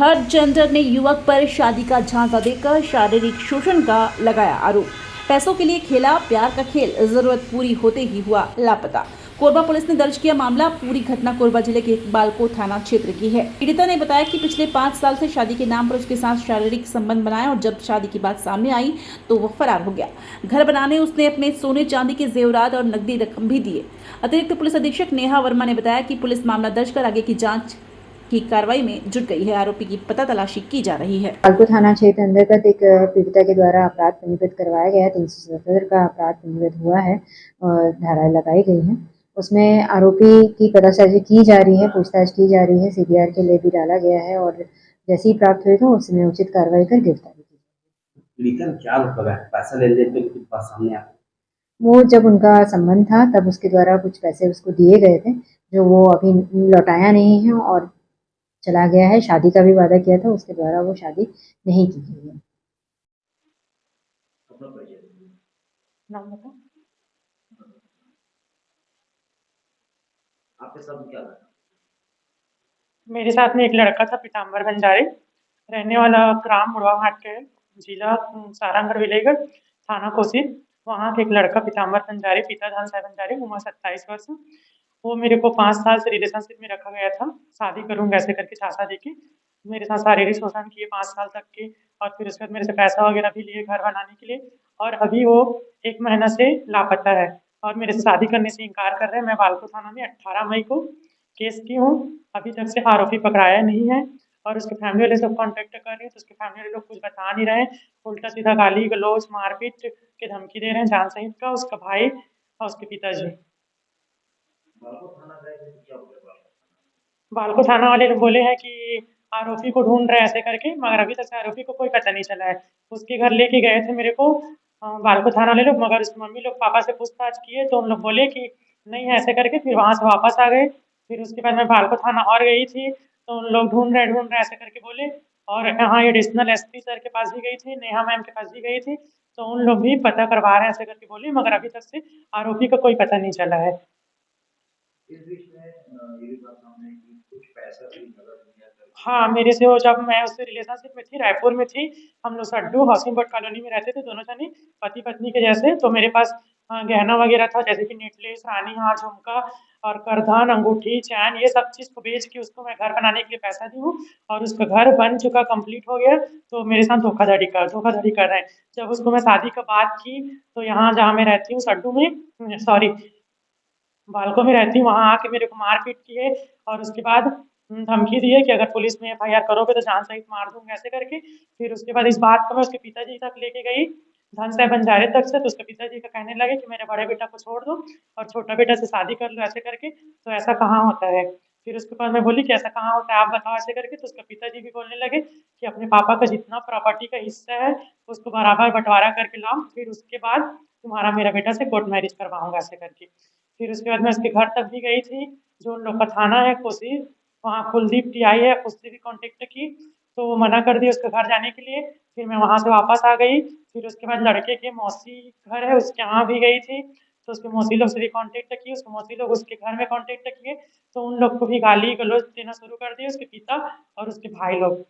Third gender ने युवक पर शादी का झांसा देकर शारीरिक शोषण का लगाया आरोप। पैसों के लिए खेला प्यार का खेल, जरूरत पूरी होते ही हुआ लापता। कोरबा पुलिस ने दर्ज किया मामला। पूरी घटना कोरबा जिले के इकबालको थाना क्षेत्र की है। पीड़िता ने बताया कि पिछले 5 साल से शादी के नाम पर उसके साथ शारीरिक संबंध बनाया और जब शादी की बात सामने आई तो वह फरार हो गया। घर बनाने उसने अपने सोने चांदी के जेवरात और नकदी रकम भी दिए। अतिरिक्त पुलिस अधीक्षक नेहा वर्मा ने बताया कि पुलिस मामला दर्ज कर आगे की जांच की कार्रवाई में जुट गई है। आरोपी की पता तलाशी की जा रही है। फाल्गु थाना क्षेत्र अंतर्गत एक पीड़िता के द्वारा अपराध पंजीबद्ध करवाया गया है। 377 का अपराध पंजीबद्ध हुआ है और धाराएं लगाई गई हैं। उसमें आरोपी की पतासाजी की जा रही है, पूछताछ की जा रही है, सीबीआर के लिए भी डाला गया है और जैसे ही प्राप्त होगा उसमें उचित कार्रवाई कर गिरफ्तारी की। पीड़िता क्या लगा पैसा ले लेते कुछ बात सामने आ वो जब उनका संबंध था तब उसके द्वारा कुछ पैसे उसको दिए गए थे जो वो अभी लौटाया नहीं है और चला गया है। शादी का भी वादा किया था, उसके द्वारा वो शादी नहीं की गई है। नाम बता। आपके साथ क्या था? मेरे साथ में एक लड़का था, पीताम्बर बंजारे, रहने वाला ग्राम मुड़वा घाट के, जिला सारंगढ़ विलेगढ़, थाना कोसी। वहाँ के एक लड़का पीताम्बर बंजारे, पिता धन साहब बंजारे, उम्र 27 वर्ष। वो मेरे को 5 साल से रिलेशनशिप में रखा गया था, शादी करूँगा ऐसे करके झांसा देके मेरे साथ शारीरिक शोषण किए 5 साल तक के। और फिर उसके बाद मेरे से पैसा वगैरह भी लिए घर बनाने के लिए। और अभी वो 1 महीना से लापता है और मेरे से शादी करने से इनकार कर रहे हैं। मैं बालको थाना में 18 मई को केस की हूँ। अभी तक से आरोपी पकड़ाया नहीं है और उसके फैमिली वाले सब कांटेक्ट कर रहे हैं तो उसके फैमिली वाले लोग कुछ बता नहीं रहे हैं। उल्टा सीधा गाली गलौज मारपीट के धमकी दे रहे हैं, जान सहित का, उसका भाई और उसके पिताजी। बालको थाना वाले लोग बोले हैं कि आरोपी को ढूंढ रहे हैं ऐसे करके, मगर अभी तक से आरोपी को कोई पता नहीं चला है। उसके घर लेके गए थे मेरे को बालको थाना वाले लोग, मगर उसकी मम्मी लोग पापा से पूछताछ किए तो उन लोग बोले कि नहीं है ऐसे करके, फिर वहाँ से वापस आ गए। फिर उसके बाद मैं बालको थाना और गई थी तो उन लोग ढूंढ रहे ऐसे करके बोले। और यहाँ एडिशनल एसपी सर के पास भी गई थी, नेहा मैम के पास भी गई थी, तो उन लोग भी पता करवा रहे हैं ऐसे करके बोले, मगर अभी तक से आरोपी का कोई पता नहीं चला है। इस बीच में ये भी बात सामने आई कि कुछ पैसा भी नगद दिया करके हाँ, मेरे से वो, जब मैं उससे रिलेशनशिप में थी, रायपुर में थी, हम लोग सड्डू हाउसिंग बोर्ड कॉलोनी में रहते थे दोनों जने, पति पत्नी के जैसे। तो मेरे पास गहना वगैरह था जैसे कि नेकलेस, रानी हार, झुमका और करधान, अंगूठी, चैन, ये सब चीज़ को बेच के उसको मैं घर बनाने के लिए पैसा दी हूँ। और उसका घर बन चुका, कंप्लीट हो गया, तो मेरे साथ धोखाधड़ी कर रहे हैं। जब उसको मैं शादी का बात की तो यहाँ जहाँ मैं रहती हूँ सड्डू में, सॉरी बालको में रहती हूँ, वहाँ आके मेरे को मारपीट किए और उसके बाद धमकी दी है कि अगर पुलिस में एफआईआर करोगे तो जान सहित मार दूंगा ऐसे करके। फिर उसके बाद इस बात को मैं उसके पिताजी तक लेके गई, धन साहब बंजारे तक से, तो उसके पिताजी का कहने लगे कि मेरे बड़े बेटा को छोड़ दो और छोटा बेटा से शादी कर लो ऐसे करके। तो ऐसा कहाँ होता है। फिर उसके बाद मैं बोली कि ऐसा कहाँ होता है, आप बताओ ऐसे करके। तो उसके पिताजी भी बोलने लगे कि अपने पापा का जितना प्रॉपर्टी का हिस्सा है उसको बराबर बंटवारा करके लाओ, फिर उसके बाद तुम्हारा मेरा बेटा से कोर्ट मैरिज करवाऊंगा ऐसे करके। फिर उसके बाद मैं उसके घर तक भी गई थी, जो उन लोग का थाना है कोसी, वहाँ कुलदीप टीआई है, उससे भी कांटेक्ट की तो वो मना कर दिया उसके घर जाने के लिए। फिर मैं वहाँ से वापस आ गई। फिर उसके बाद लड़के के मौसी घर है, उसके यहाँ भी गई थी, तो उसके मौसी लोग से भी कांटेक्ट की, उसके मौसी लोग उसके घर में कांटेक्ट किए, तो उन लोग को भी गाली गलौज देना शुरू कर दिए, उसके पिता और उसके भाई लोग।